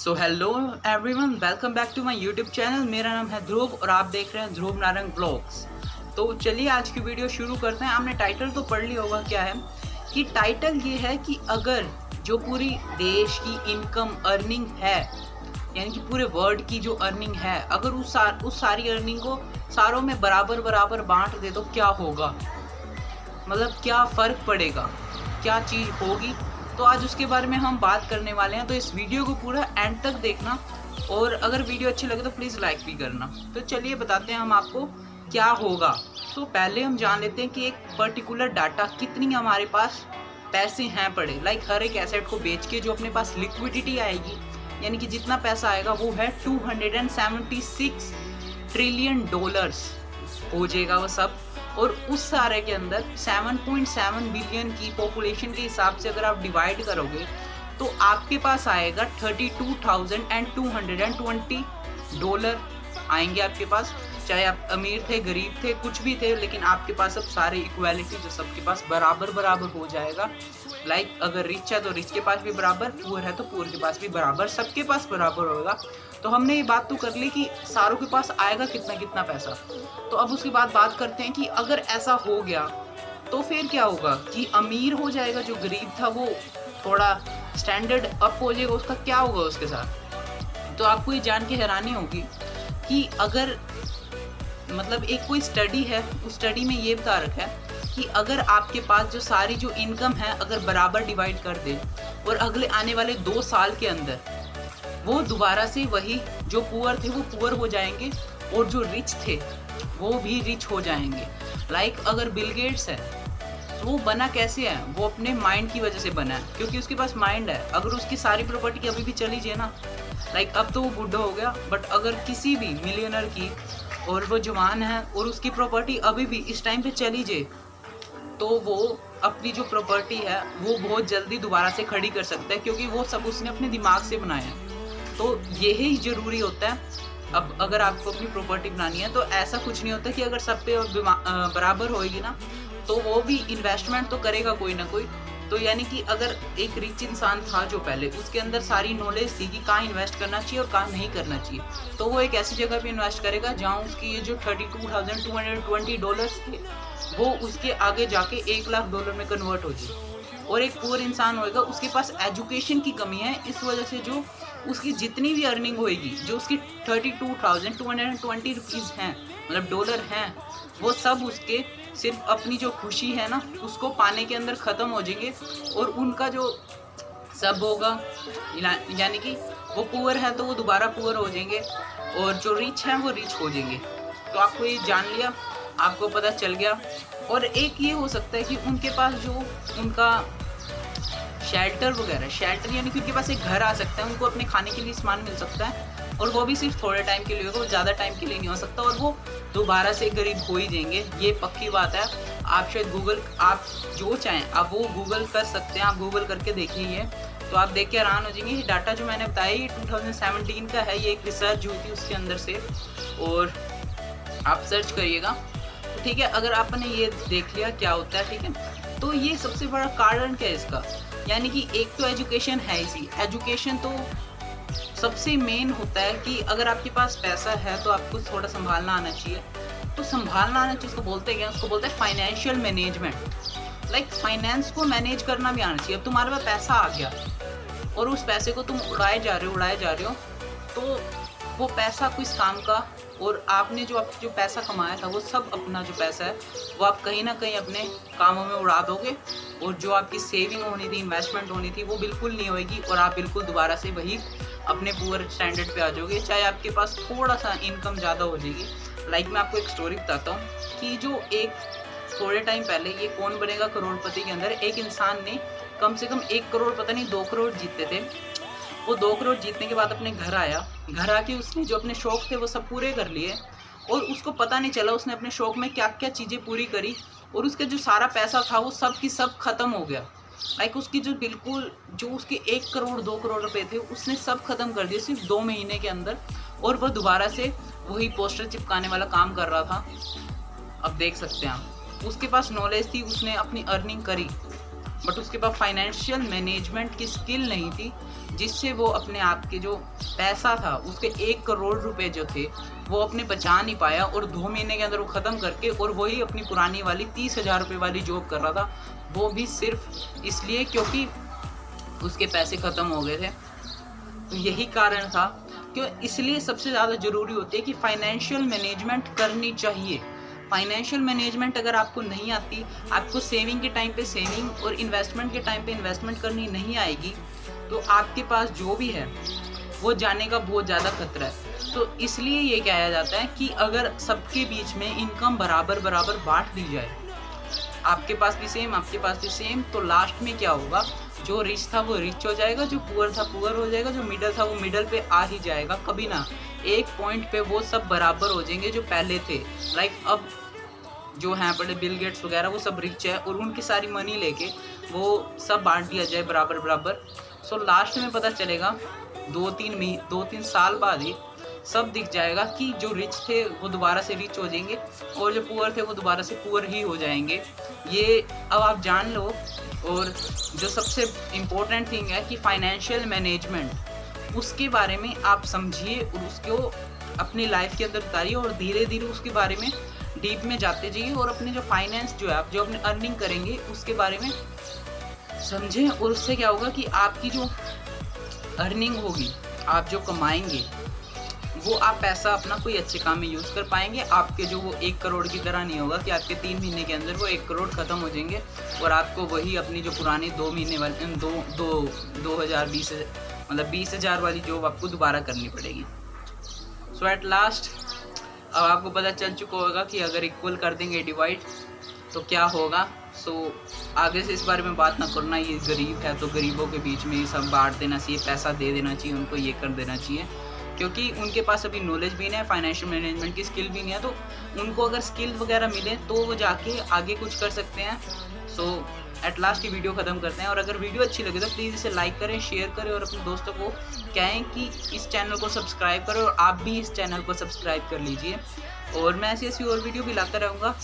So hello everyone, welcome back to my YouTube channel. मेरा नाम है ध्रुव और आप देख रहे हैं ध्रुव नारंग ब्लॉग्स। तो चलिए आज की वीडियो शुरू करते हैं। आपने टाइटल तो पढ़ लिया होगा। क्या है कि टाइटल ये है कि अगर जो पूरी देश की इनकम अर्निंग है, यानी कि पूरे वर्ल्ड की जो अर्निंग है, अगर उस सारी अर्निंग को सारों में बराबर बराबर बांट दे तो क्या होगा, मतलब क्या फ़र्क पड़ेगा, क्या चीज़ होगी। तो आज उसके बारे में हम बात करने वाले हैं। तो इस वीडियो को पूरा एंड तक देखना और अगर वीडियो अच्छी लगे तो प्लीज़ लाइक भी करना। तो चलिए बताते हैं हम आपको क्या होगा। तो पहले हम जान लेते हैं कि एक पर्टिकुलर डाटा कितनी हमारे पास पैसे हैं पड़े। लाइक हर एक एसेट को बेच के जो अपने पास लिक्विडिटी आएगी, यानी कि जितना पैसा आएगा वो है 276 ट्रिलियन डॉलर्स हो जाएगा वो सब। और उस सारे के अंदर 7.7 बिलियन की पॉपुलेशन के हिसाब से अगर आप डिवाइड करोगे तो आपके पास आएगा 32,220 डॉलर आएंगे आपके पास। चाहे आप अमीर थे, गरीब थे, कुछ भी थे, लेकिन आपके पास अब सारे इक्वालिटी जो सबके पास बराबर बराबर हो जाएगा। लाइक अगर रिच है तो रिच के पास भी बराबर, पुअर है तो पुअर के पास भी बराबर, सबके पास बराबर होगा। तो हमने ये बात तो कर ली कि सारों के पास आएगा कितना कितना पैसा। तो अब उसके बाद बात करते हैं कि अगर ऐसा हो गया तो फिर क्या होगा कि अमीर हो जाएगा, जो गरीब था वो थोड़ा स्टैंडर्ड अप हो जाएगा, उसका क्या होगा उसके साथ। तो आपको ये जान के हैरानी होगी कि अगर मतलब एक कोई स्टडी है, उस स्टडी में ये बता रखा है कि अगर आपके पास जो सारी जो इनकम है अगर बराबर डिवाइड कर दे और अगले आने वाले 2 साल के अंदर वो दोबारा से वही जो पुअर थे वो पुअर हो जाएंगे और जो रिच थे वो भी रिच हो जाएंगे। लाइक अगर बिल गेट्स है तो वो बना कैसे है, वो अपने माइंड की वजह से बना है, क्योंकि उसके पास माइंड है। अगर उसकी सारी प्रॉपर्टी अभी भी चली जाए ना, लाइक अब तो वो बूढ़ा हो गया, बट अगर किसी भी मिलियनर की और वो जवान है और उसकी प्रॉपर्टी अभी भी इस टाइम पे चली जाए तो वो अपनी जो प्रॉपर्टी है वो बहुत जल्दी दोबारा से खड़ी कर सकता है, क्योंकि वो सब उसने अपने दिमाग से बनाया है। तो यही ज़रूरी होता है। अब अगर आपको अपनी प्रॉपर्टी बनानी है तो ऐसा कुछ नहीं होता कि अगर सब पे बराबर होएगी ना तो वो भी इन्वेस्टमेंट तो करेगा कोई ना कोई। तो यानी कि अगर एक रिच इंसान था जो पहले, उसके अंदर सारी नॉलेज थी कि कहाँ इन्वेस्ट करना चाहिए और कहाँ नहीं करना चाहिए, तो वो एक ऐसी जगह पे इन्वेस्ट करेगा जहाँ उसकी ये जो 32,220 डॉलर्स थे वो उसके आगे जाके 1 लाख डॉलर में कन्वर्ट हो जाए। और एक पुअर इंसान होएगा, उसके पास एजुकेशन की कमी है, इस वजह से जो उसकी जितनी भी अर्निंग होएगी, जो उसकी 32,220 रुपीज़ हैं, मतलब डॉलर हैं, वो सब उसके सिर्फ अपनी जो खुशी है ना उसको पाने के अंदर ख़त्म हो जाएंगे। और उनका जो सब होगा, यानी कि वो पुअर है तो वो दोबारा पुअर हो जाएंगे और जो रिच हैं वो रिच हो जाएंगे। तो आपको ये जान लिया, आपको पता चल गया। और एक ये हो सकता है कि उनके पास जो उनका शेल्टर वगैरह, शेल्टर यानी कि उनके पास एक घर आ सकता है, उनको अपने खाने के लिए सामान मिल सकता है, और वो भी सिर्फ थोड़े टाइम के लिए होगा, वो ज़्यादा टाइम के लिए नहीं हो सकता, और वो दोबारा से गरीब हो ही जाएंगे। ये पक्की बात है। आप शायद आप जो चाहें आप वो गूगल कर सकते हैं, आप गूगल करके देखिए ये, तो आप देख के हैरान हो जाएंगे। ये डाटा जो मैंने बताया ये 2017 का है, ये एक रिसर्च हुई थी उसके अंदर से, और आप सर्च करिएगा। तो ठीक है, अगर आपने ये देख लिया क्या होता है, ठीक है। तो ये सबसे बड़ा कारण क्या है इसका, यानी कि एक तो एजुकेशन है। इसी एजुकेशन तो सबसे मेन होता है कि अगर आपके पास पैसा है तो आपको थोड़ा संभालना आना चाहिए। तो संभालना आना चाहिए, उसको बोलते हैं क्या, उसको बोलते हैं फाइनेंशियल मैनेजमेंट। लाइक फाइनेंस को मैनेज करना भी आना चाहिए। अब तुम्हारे पास पैसा आ गया और उस पैसे को तुम उड़ाए जा रहे हो, तो वो पैसा किस काम का, और आपने जो पैसा कमाया था वो सब अपना जो पैसा है वो आप कहीं ना कहीं अपने कामों में उड़ा दोगे, और जो आपकी सेविंग होनी थी, इन्वेस्टमेंट होनी थी, वो बिल्कुल नहीं होएगी, और आप बिल्कुल दोबारा से वही अपने पुअर स्टैंडर्ड पे आ जाओगे, चाहे आपके पास थोड़ा सा इनकम ज़्यादा हो जाएगी। लाइक मैं आपको एक स्टोरी बताता हूँ कि जो एक थोड़े टाइम पहले ये कौन बनेगा करोड़पति के अंदर एक इंसान ने कम से कम 1 करोड़, पता नहीं 2 करोड़ जीते थे। वो 2 करोड़ जीतने के बाद अपने घर आया, घर आके उसने जो अपने शौक थे वो सब पूरे कर लिए, और उसको पता नहीं चला उसने अपने शौक में क्या क्या चीज़ें पूरी करी, और उसका जो सारा पैसा था वो सब की सब ख़त्म हो गया। लाइक उसकी जो उसके 1 करोड़ 2 करोड़ रुपए थे उसने सब ख़त्म कर दिए सिर्फ 2 महीने के अंदर, और वह दोबारा से वही पोस्टर चिपकाने वाला काम कर रहा था। अब देख सकते हैं आप, उसके पास नॉलेज थी, उसने अपनी अर्निंग करी, बट उसके पास फाइनेंशियल मैनेजमेंट की स्किल नहीं थी, जिससे वो अपने आप के जो पैसा था उसके 1 करोड़ रुपए जो थे वो अपने बचा नहीं पाया, और 2 महीने के अंदर वो ख़त्म करके और वही अपनी पुरानी वाली 30,000 रुपये वाली जॉब कर रहा था, वो भी सिर्फ इसलिए क्योंकि उसके पैसे ख़त्म हो गए थे। तो यही कारण था कि इसलिए सबसे ज़्यादा ज़रूरी होती है कि फाइनेंशियल मैनेजमेंट करनी चाहिए। फाइनेंशियल मैनेजमेंट अगर आपको नहीं आती, आपको सेविंग के टाइम पे सेविंग और इन्वेस्टमेंट के टाइम पे इन्वेस्टमेंट करनी नहीं आएगी, तो आपके पास जो भी है वो जाने का बहुत ज़्यादा खतरा है। तो इसलिए ये कहा जाता है कि अगर सबके बीच में इनकम बराबर बराबर बांट दी जाए, आपके पास भी सेम, आपके पास भी सेम, तो लास्ट में क्या होगा, जो रिच था वो रिच हो जाएगा, जो पुअर था पुअर हो जाएगा, जो मिडल था वो मिडल पे आ ही जाएगा। कभी ना एक पॉइंट पे वो सब बराबर हो जाएंगे जो पहले थे। लाइक अब जो हैं बड़े बिल गेट्स वगैरह वो सब रिच है, और उनकी सारी मनी लेके वो सब बांट दिया जाए बराबर बराबर। सो लास्ट में पता चलेगा 2-3 साल बाद ही सब दिख जाएगा कि जो रिच थे वो दोबारा से रिच हो जाएंगे, और जो पुअर थे वो दोबारा से पुअर ही हो जाएंगे। ये अब आप जान लो। और जो सबसे इम्पोर्टेंट थिंग है कि फाइनेंशियल मैनेजमेंट, उसके बारे में आप समझिए और उसको अपनी लाइफ के अंदर उतारिए, और धीरे धीरे उसके बारे में डीप में जाते जाइए, और अपने जो फाइनेंस जो है आप जो अपने अर्निंग करेंगे उसके बारे में समझें। और उससे क्या होगा कि आपकी जो अर्निंग होगी, आप जो कमाएंगे, वो आप पैसा अपना कोई अच्छे काम में यूज़ कर पाएंगे। आपके जो वो 1 करोड़ की तरह नहीं होगा कि आपके 3 महीने के अंदर वो 1 करोड़ ख़त्म हो जाएंगे, और आपको वही अपनी जो पुरानी 2 महीने वाली 2020 मतलब 20,000 वाली जॉब आपको दोबारा करनी पड़ेगी। सो एट लास्ट अब आपको पता चल चुका होगा कि अगर इक्वल कर देंगे डिवाइड तो क्या होगा। सो आगे से इस बारे में बात ना करना, ये गरीब है तो गरीबों के बीच में ये सब बांट देना चाहिए, पैसा दे देना चाहिए उनको, ये कर देना चाहिए, क्योंकि उनके पास अभी नॉलेज भी नहीं है, फाइनेंशियल मैनेजमेंट की स्किल भी नहीं है। तो उनको अगर स्किल वगैरह मिले तो वो जाके आगे कुछ कर सकते हैं। सो एट लास्ट ये वीडियो ख़त्म करते हैं, और अगर वीडियो अच्छी लगे तो प्लीज़ इसे लाइक करें, शेयर करें, और अपने दोस्तों को कहें कि इस चैनल को सब्सक्राइब करें, और आप भी इस चैनल को सब्सक्राइब कर लीजिए। और मैं ऐसी और वीडियो भी लाता रहूँगा।